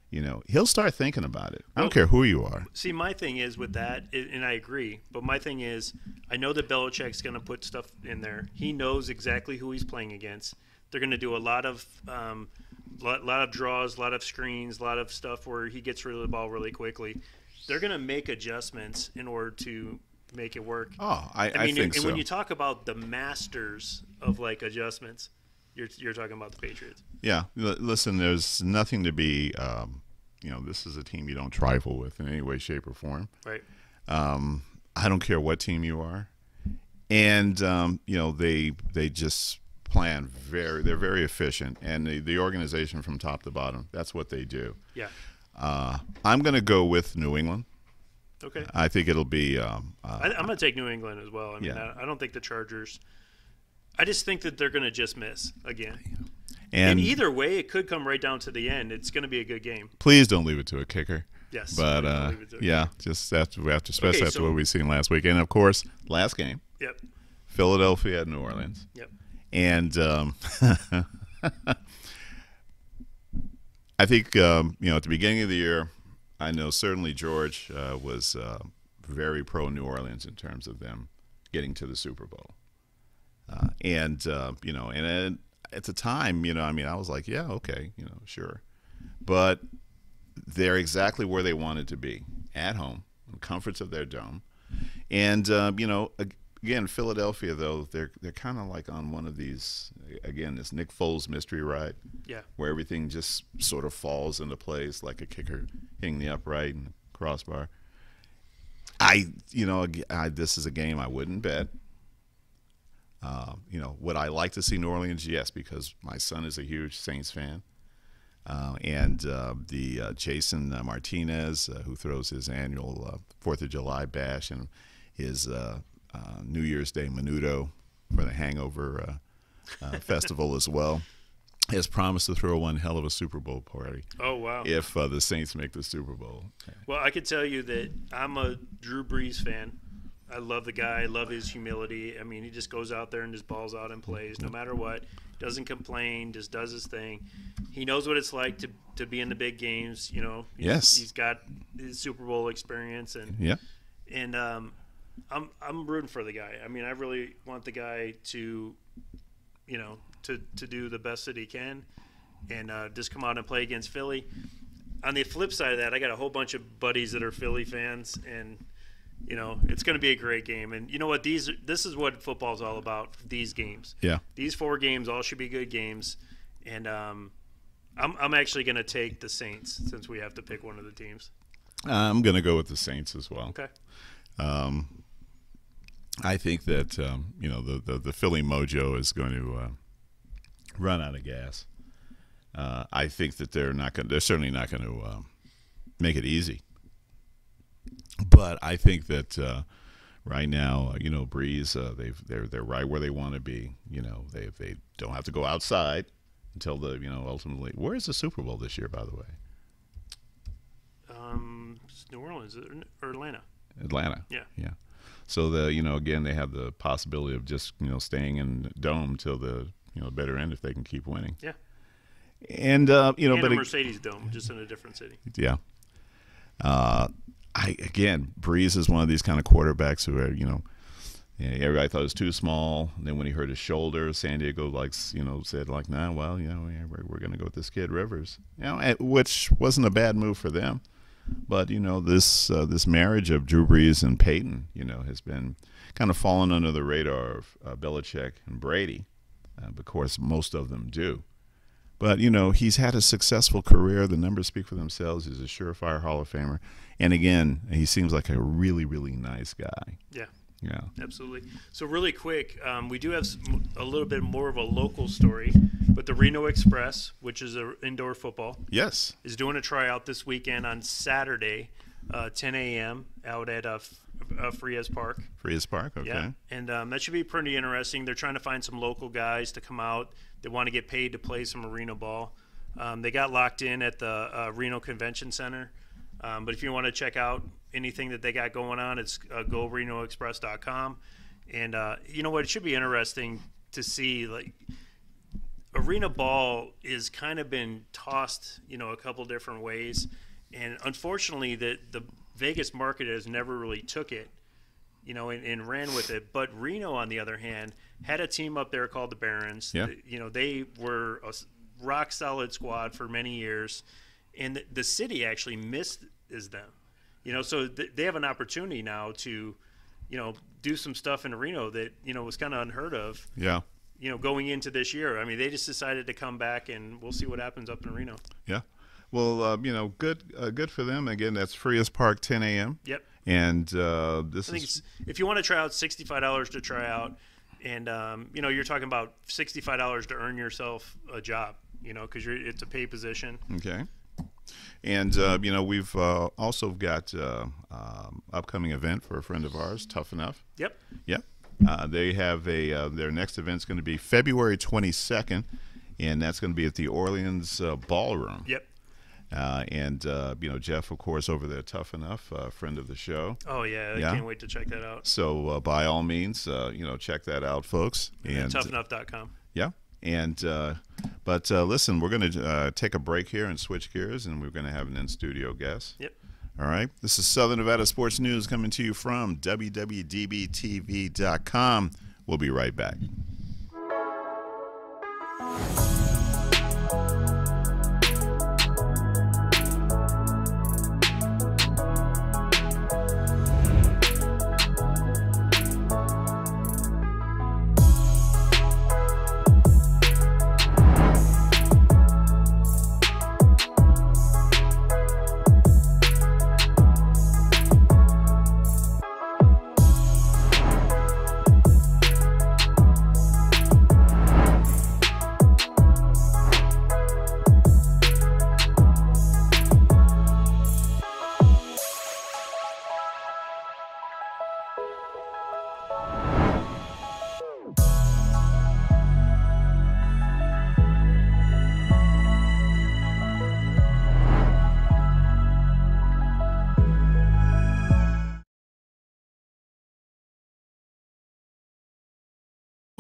he'll start thinking about it. I don't care who you are. See, my thing is with that, and I agree, but my thing is I know that Belichick's going to put stuff in there. He knows exactly who he's playing against. They're going to do a lot of draws, a lot of screens, a lot of stuff where he gets rid of the ball really quickly. They're going to make adjustments in order to make it work. Oh, I think and so. When you talk about the masters of adjustments, you're talking about the Patriots. Yeah. Listen, there's nothing to be, this is a team you don't trifle with in any way, shape, or form. Right. I don't care what team you are. And, they just plan they're very efficient. And the organization from top to bottom, that's what they do. Yeah. I'm going to go with New England. Okay. I think it'll be. I'm going to take New England as well. I mean, I don't think the Chargers. I just think that they're going to just miss again. And either way, it could come right down to the end. It's going to be a good game. Please don't leave it to a kicker. Yes. But, yeah, just especially after what we've seen last week. And, of course, last game. Yep. Philadelphia at New Orleans. Yep. And I think, at the beginning of the year, I know certainly George was very pro New Orleans in terms of them getting to the Super Bowl. And at the time, I was like, yeah, okay, sure. But they're exactly where they wanted to be, at home, in the comforts of their dome. And, again, Philadelphia, though, they're kind of like on one of these, again, this Nick Foles mystery ride. Yeah. Where everything just sort of falls into place like a kicker hitting the upright and the crossbar. This is a game I wouldn't bet. Would I like to see New Orleans? Yes, because my son is a huge Saints fan. And the Jason Martinez, who throws his annual 4th of July bash and his New Year's Day menudo for the Hangover festival as well, has promised to throw one hell of a Super Bowl party. Oh, wow. If the Saints make the Super Bowl. Well, I could tell you that I'm a Drew Brees fan. I love the guy. I love his humility. I mean, he just goes out there and just balls out and plays no matter what. Doesn't complain, just does his thing. He knows what it's like to be in the big games, Yes. He's got his Super Bowl experience. And I'm rooting for the guy. I mean, I really want the guy to do the best that he can and just come out and play against Philly. On the flip side of that, I got a whole bunch of buddies that are Philly fans, and it's going to be a great game. And you know what? This is what football's all about, these games. Yeah. These 4 games all should be good games. And I'm actually going to take the Saints since we have to pick one of the teams. I'm going to go with the Saints as well. Okay. I think that, the Philly mojo is going to run out of gas. I think that they're certainly not going to make it easy. But I think that right now, Breeze, they're right where they want to be. They don't have to go outside until ultimately. Where is the Super Bowl this year, by the way? It's New Orleans or Atlanta. Atlanta. Yeah. Yeah. So again, they have the possibility of just staying in the dome till the better end if they can keep winning. Yeah. And but a Mercedes dome, just in a different city. Yeah. Breeze is one of these kind of quarterbacks who are, everybody thought it was too small. And then when he hurt his shoulder, San Diego said nah, well, we're going to go with this kid Rivers, which wasn't a bad move for them. But this marriage of Drew Brees and Peyton, has been kind of fallen under the radar of Belichick and Brady. Of course, most of them do. But, he's had a successful career. The numbers speak for themselves. He's a surefire Hall of Famer. And, again, he seems like a really, really nice guy. Yeah. Yeah. Absolutely. So really quick, we do have a little bit more of a local story, but the Reno Express, which is indoor football, yes, is doing a tryout this weekend on Saturday, 10 a.m. out at Frias Park. Frias Park, okay. Yeah, and that should be pretty interesting. They're trying to find some local guys to come out. They want to get paid to play some arena ball. They got locked in at the Reno Convention Center. But if you want to check out anything that they got going on, it's GoRenoExpress.com. And you know what? It should be interesting to see, like, arena ball is kind of been tossed, a couple different ways. And unfortunately, the Vegas market has never really took it, and ran with it. But Reno, on the other hand, had a team up there called the Barons. Yeah. They were a rock-solid squad for many years. And the city actually misses them, so they have an opportunity now to, do some stuff in Reno that, was kind of unheard of. Yeah. Going into this year. I mean, they just decided to come back, and we'll see what happens up in Reno. Yeah. Well, good for them. Again, that's Frias Park, 10 a.m. Yep. And if you want to try out, $65 to try out, and you're talking about $65 to earn yourself a job, because it's a paid position. Okay. And, we've also got upcoming event for a friend of ours, Tough Enough. Yep. Yep. They have their next event's going to be February 22nd and that's going to be at the Orleans Ballroom. Yep. And Jeff, of course, over there, Tough Enough, friend of the show. Oh yeah, I can't wait to check that out. So by all means, check that out, folks. And toughenough.com. Yeah. And but listen, we're going to take a break here and switch gears, and we're going to have an in-studio guest. Yep. All right. This is Southern Nevada Sports News coming to you from WWDBTV.com. We'll be right back.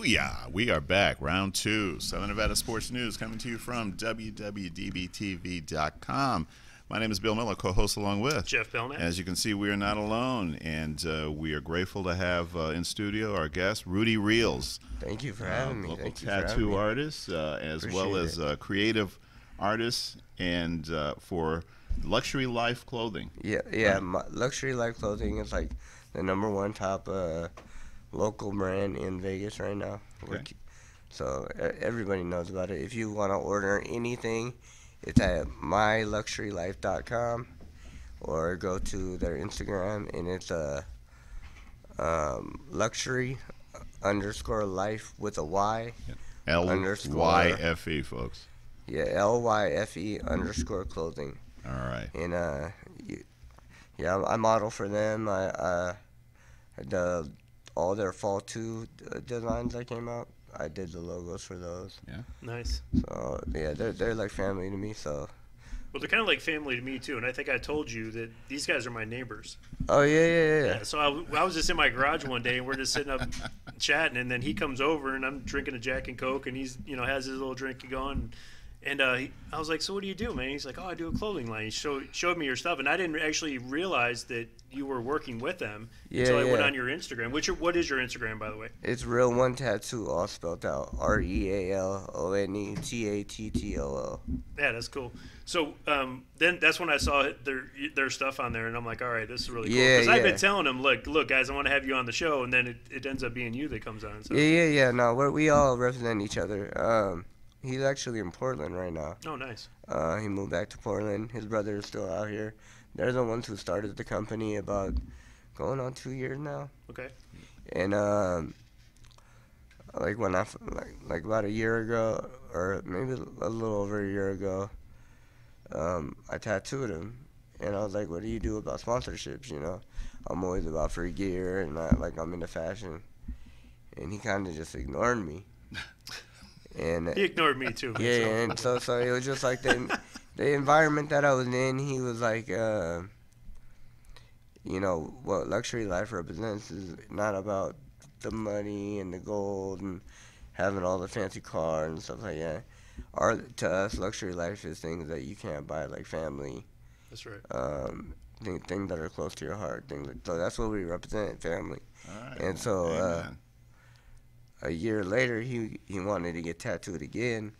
Yeah, we are back. Round two. Southern Nevada Sports News coming to you from WWDBTV.com. My name is Bill Miller, co-host along with Jeff Belknap. As you can see, we are not alone, and we are grateful to have in studio our guest, Rudy Reals. Thank you for having me. Local tattoo artist, as well as creative artist, and for Luxury Life Clothing. Yeah. Luxury Life Clothing is like the #1 top local brand in Vegas right now. Okay. So everybody knows about it. If you want to order anything, it's at myluxurylife.com, or go to their Instagram, and it's luxury_life with a Y. LYFE, folks. Yeah, LYFE_clothing. All right. And I model for them. All their fall 2 designs that came out, I did the logos for those. Yeah. Nice. So yeah, they're like family to me. So. Well, they're kind of like family to me too, and I think I told you that these guys are my neighbors. Oh yeah. So I was just in my garage one day, and we're just sitting up chatting, and then he comes over, and I'm drinking a Jack and Coke, and he's has his little drink going. And I was like, so what do you do, man? He's like, oh, I do a clothing line. He showed me your stuff, and I didn't actually realize that you were working with them until I went on your Instagram. What is your Instagram, by the way? It's Real One Tattoo, all spelled out. REALONETATTOO. Yeah, that's cool. So then that's when I saw their stuff on there, and I'm like, all right, this is really cool. Because I've been telling them, look, guys, I want to have you on the show, and then it ends up being you that comes on. So. Yeah. No, we all represent each other. He's actually in Portland right now. Oh, nice. He moved back to Portland. His brother is still out here. They're the ones who started the company about going on 2 years now. Okay. And like about a year ago, or maybe a little over a year ago, I tattooed him, and I was like, "What do you do about sponsorships? I'm always about free gear, and I'm into fashion." And he kind of just ignored me. And he ignored me too. Yeah, and so it was just like the environment that I was in. He was like, what Luxury Life represents is not about the money and the gold and having all the fancy cars and stuff like that. To us, Luxury Life is things that you can't buy, like family. That's right. Things that are close to your heart. So that's what we represent, family. All right. And so. A year later, he wanted to get tattooed again,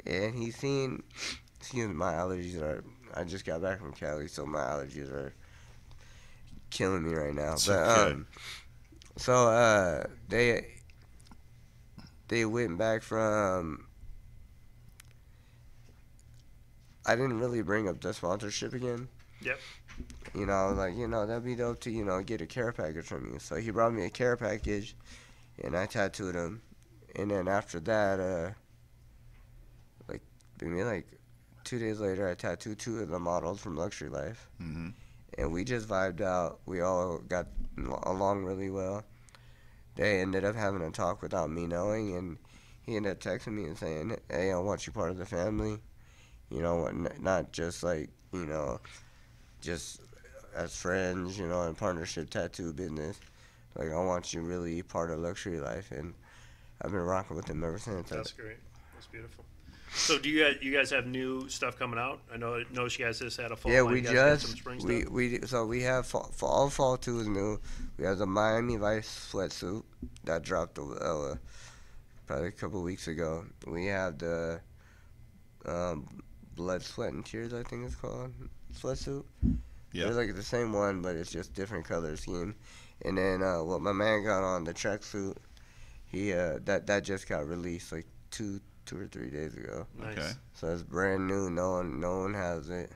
and he's seen, my allergies are, I just got back from Cali, so my allergies are killing me right now. But they went back from, I didn't really bring up the sponsorship again. Yep. I was like, that'd be dope to, get a care package from you. So he brought me a care package. And I tattooed him, and then after that, maybe 2 days later, I tattooed 2 of the models from Luxury Life, and we just vibed out. We all got along really well. They ended up having a talk without me knowing, and he ended up texting me and saying, "Hey, I want you part of the family. You know, not just like, you know, just as friends, you know, in partnership tattoo business. Like, I want you really part of luxury life." And I've been rocking with him ever since. That's great. That's beautiful. So do you guys have new stuff coming out? I know you guys just had a fall. Yeah, line. we You guys got some just spring stuff? so we have all fall 2 is new. We have the Miami Vice sweatsuit that dropped probably a couple weeks ago. We have the Blood, Sweat, and Tears, I think it's called, sweatsuit. Yeah. It's like the same one, but it's just different color scheme. And then what my man got on, the tracksuit, he that just got released like 2 or 3 days ago. Nice. Okay. So it's brand new. No one has it.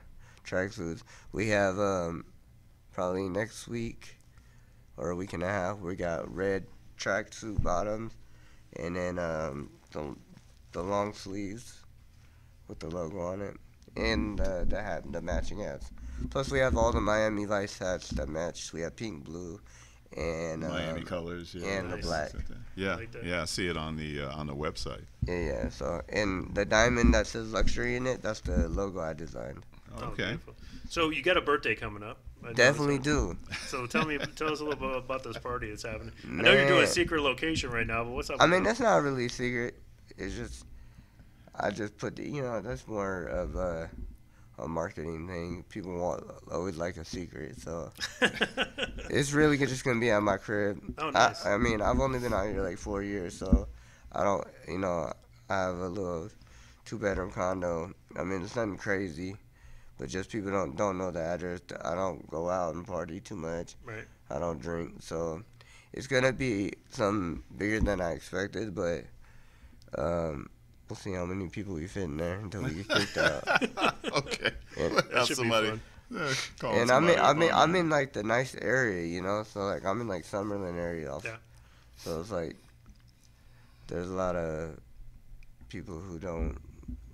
Tracksuits. We have probably next week or a week and a half. We got red tracksuit bottoms, and then the long sleeves with the logo on it, and the matching hats. Plus we have all the Miami Vice hats that match. We have pink, blue, and Miami colors, yeah, and the black. Yeah, Like that. yeah, I see it on the website. Yeah. So, and the diamond that says luxury in it, that's the logo I designed. Oh, Okay. beautiful. So you got a birthday coming up. I Definitely noticed that. do. So tell us a little bit about this party that's happening. I know you're doing a secret location right now, but what's up? I with mean, that? that's not really secret. It's just, I just put that's more of a marketing thing. People always like a secret, so it's really just gonna be at my crib. Oh, nice. I mean, I've only been out here like 4 years, so I don't, I have a little 2-bedroom condo. I mean, it's nothing crazy, but just people don't know the address. I don't go out and party too much. Right. I don't drink, so it's gonna be something bigger than I expected, but we'll see how many people we fit in there until we get kicked out. Okay. And, That should be fun. Call and somebody I'm in like the nice area, so like I'm in like Summerlin area. Yeah. So it's like there's a lot of people who don't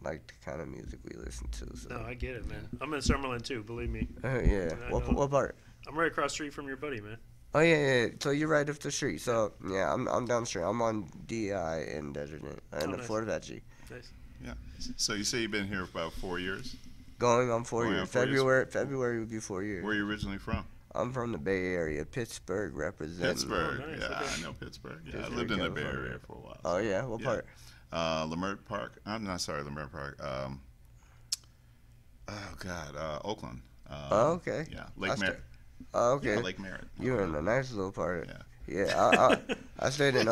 like the kind of music we listen to. So. No, I get it, man. I'm in Summerlin too. Believe me. Yeah. I What know. part? I'm right across the street from your buddy, man. Oh yeah. So you're right up the street. So yeah, I'm down the street. I'm on DI in Desert and the nice. Fort Apache. Nice. Yeah. So you say you've been here for about 4 years? Going on 4 Going on years. 4 years. February would be 4 years. Where are you originally from? I'm from the Bay Area, Pittsburgh, representing. Pittsburgh. nice, Yeah, okay. I know Pittsburgh. Yeah, I Pittsburgh, lived in the Bay California. Area for a while. Oh yeah, what Yeah. part? Lamert Park. I'm not sorry, Lamert Park. Oh God, Oakland. Oh, okay. Yeah, Lake I Merritt. Oh, okay. Yeah, Lake Merritt. You're in a nice little part. Yeah. Yeah, I stayed in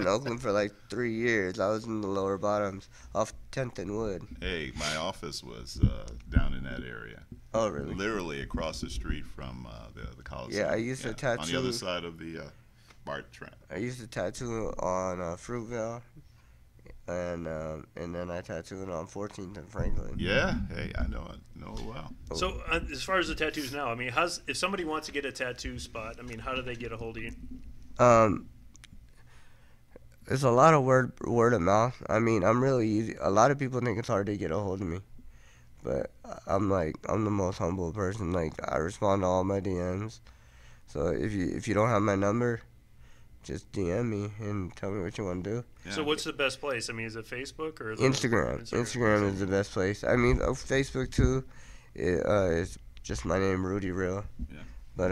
Oakland for like 3 years. I was in the lower bottoms off 10th and Wood. Hey, my office was down in that area. Oh really? Literally across the street from the college. Yeah, I used to on the tattoo- other side of the BART track. I used to tattoo on Fruitvale, and then I tattooed on 14th and Franklin. Yeah. Hey, I know it well. So as far as the tattoos now, I mean, if somebody wants to get a tattoo spot, I mean, how do they get a hold of you? It's a lot of word of mouth. I mean, I'm really easy. A lot of people think it's hard to get a hold of me, but I'm the most humble person. Like, I respond to all my DMs. So if you don't have my number, just DM me and tell me what you want to do. Yeah. So what's the best place? I mean, is it Facebook or is Instagram. it Instagram is the best place. I mean, Facebook too. It's just my name, Rudy Real. Yeah. But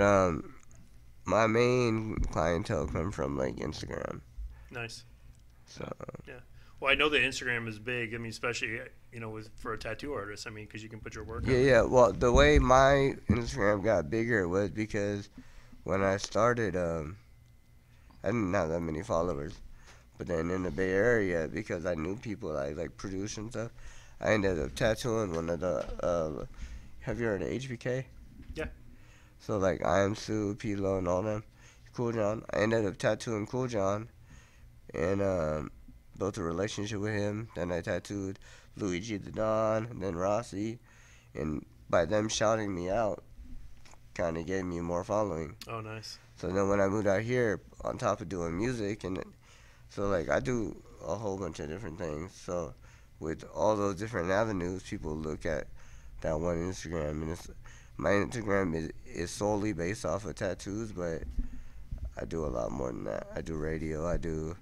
my main clientele come from like Instagram. Nice. So Well, I know that Instagram is big. I mean, especially for a tattoo artist. I mean, because you can put your work. yeah, on yeah. Well, the way my Instagram got bigger was because when I started, I didn't have that many followers. But then in the Bay Area, because I knew people like produce and stuff, I ended up tattooing one of the. Have you heard of HBK? Yeah. So like I Am Sue, P-Lo, and all them. Cool John. I ended up tattooing Cool John, and built a relationship with him. Then I tattooed Luigi the Don, and then Rossi, and by them shouting me out, kind of gave me more following. Oh, nice. So then when I moved out here, on top of doing music, so like I do a whole bunch of different things. So with all those different avenues, people look at that one Instagram, and my Instagram is solely based off of tattoos, but I do a lot more than that. I do radio, I do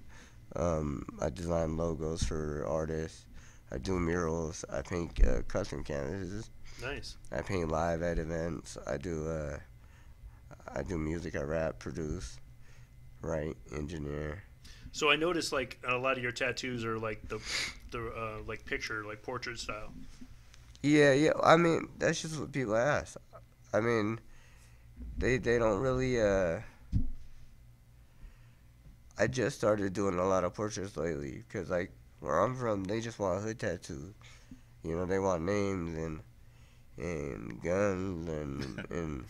I design logos for artists. I do murals. I paint custom canvases. Nice. I paint live at events. I do music. I rap, produce, write, engineer. So I noticed like a lot of your tattoos are like the like picture, like portrait style. Yeah. I mean, that's just what people ask. I mean, they don't really. I just started doing a lot of portraits lately because, like, where I'm from, they just want hood tattoos. You know, they want names and guns and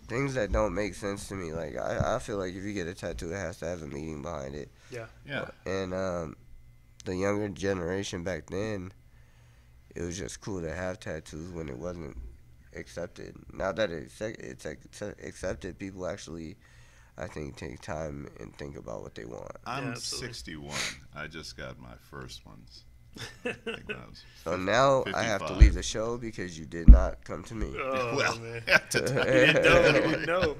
things that don't make sense to me. Like, I feel like if you get a tattoo, it has to have a meaning behind it. Yeah. And the younger generation back then, it was just cool to have tattoos when it wasn't accepted. Now that it's accepted, people actually, I think, take time and think about what they want. I'm 61. I just got my first ones. So now 55. I have to leave the show because you did not come to me. Oh, well, man. No.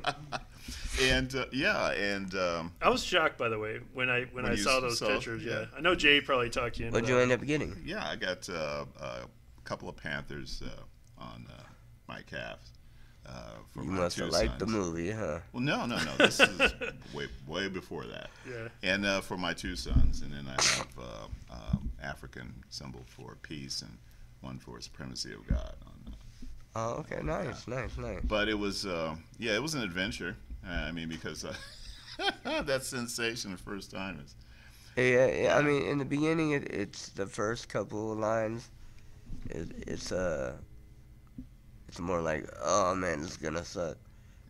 And I was shocked, by the way, when I saw those pictures. Yeah, I know Jay probably talked you into What'd you end up getting? Yeah, I got a couple of Panthers on my calves. For You my must have liked the movie, huh? Well, no. This is way before that. Yeah. And for my two sons, and then I have African symbol for peace and one for supremacy of God. Oh, okay, nice. But it was, it was an adventure. I mean, because that sensation the first time is. Yeah. I mean, in the beginning, it's the first couple of lines. It's more like, oh man, this is gonna suck.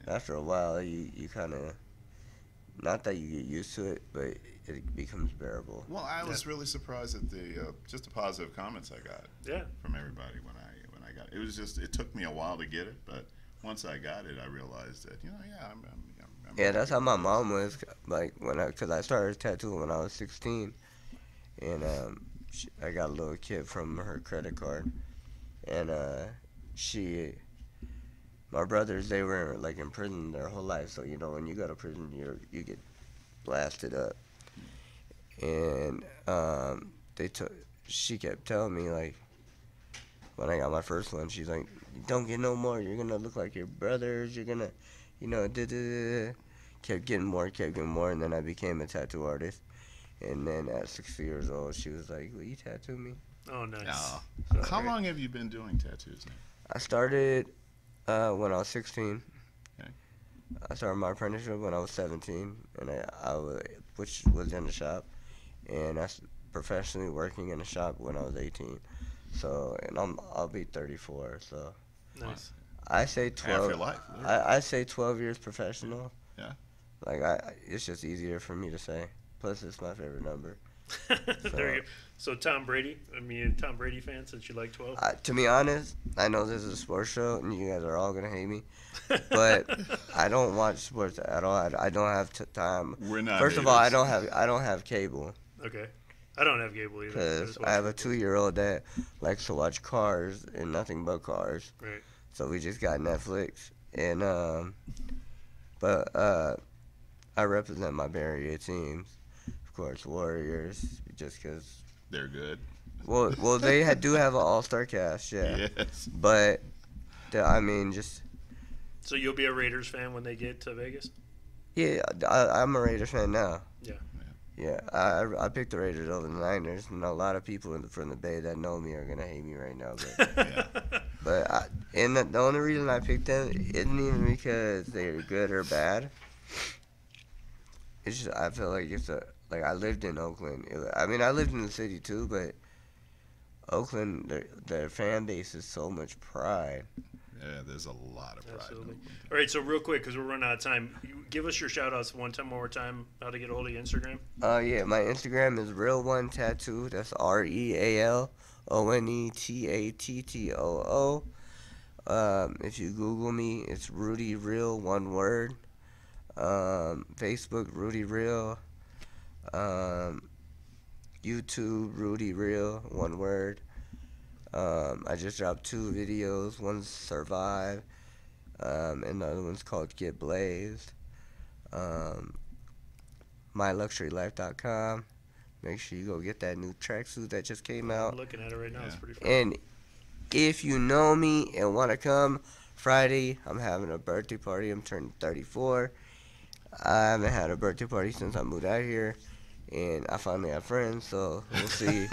After a while, you kind of, not that you get used to it, but it becomes bearable. Well, I was really surprised at the just the positive comments I got. Yeah. From everybody when I got it. It was just, it took me a while to get it, but once I got it, I realized that I'm yeah, that's how my mom was. Like because I started tattooing when I was 16, and I got a little kid from her credit card, and my brothers, they were like in prison their whole life. So when you go to prison, you get blasted up, and she kept telling me, like, when I got my first one, she's like, don't get no more. You're gonna look like your brothers. You're gonna, kept getting more, and then I became a tattoo artist. And then at 60 years old, she was like, will you tattoo me? Oh, nice. So, how long have you been doing tattoos now? I started when I was 16. Okay. I started my apprenticeship when I was 17, and which was in the shop, and I professionally working in the shop when I was 18. So, and I'll be 34. So, nice. I say 12. Half your life. I say 12 years professional. Yeah. Like it's just easier for me to say. Plus, it's my favorite number. There you go. So Tom Brady, Tom Brady fan since you like 12? To be honest, I know this is a sports show and you guys are all going to hate me, but I don't watch sports at all. I don't have time. We're not First of all, I don't have cable. Okay. I don't have cable either. Because I have a 2-year-old that likes to watch Cars and nothing but Cars. Right. So we just got Netflix. And, I represent my Bay Area teams. Of course, Warriors, just because they're good. Well, they do have an all-star cast, yeah. Yes. But just. So you'll be a Raiders fan when they get to Vegas? Yeah, I'm a Raiders fan now. Yeah. Yeah, I picked the Raiders over the Niners, and a lot of people from the Bay that know me are gonna hate me right now. But the only reason I picked them isn't even because they're good or bad. It's just I feel like I lived in Oakland. I lived in the city too, but Oakland, their fan base is so much pride. Yeah, there's a lot of pride. Absolutely. All right, so real quick, because we're running out of time, give us your shout-outs one more time, how to get a hold of your Instagram. Yeah, my Instagram is Real1Tattoo. That's RealOneTattoo. If you Google me, it's Rudy Real, one word. Facebook, Rudy Real. YouTube, Rudy Real, one word. I just dropped 2 videos. One's Survive, and the other one's called Get Blazed. myluxurylife.com. Make sure you go get that new tracksuit that just came out. I'm looking at it right now. It's pretty fun. And if you know me and want to come, Friday, I'm having a birthday party. I'm turning 34. I haven't had a birthday party since I moved out here, and I finally have friends, so we'll see.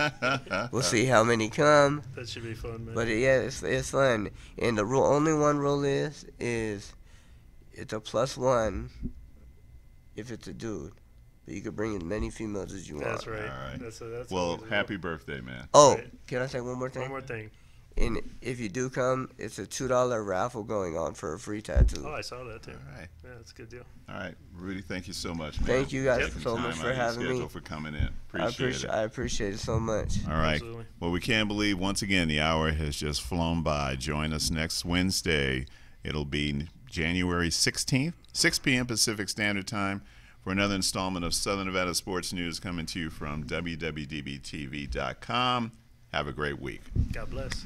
We'll see how many come. That should be fun, man. But yeah, it's fun. And the only one rule is it's a +1 if it's a dude. But you can bring as many females as you want. That's right. All right. That's well, happy birthday, man. Oh, right. Can I say one more thing? One more thing. And if you do come, it's a $2 raffle going on for a free tattoo. Oh, I saw that too. All right. Yeah, that's a good deal. All right, Rudy, thank you so much, man. Thank you guys Taking so time much for out of your having me. schedule, for coming in. Appreciate it. I appreciate it so much. All right. Absolutely. Well, we can't believe, once again, the hour has just flown by. Join us next Wednesday. It'll be January 16th, 6 p.m. Pacific Standard Time, for another installment of Southern Nevada Sports News coming to you from WWDBTV.com. Have a great week. God bless.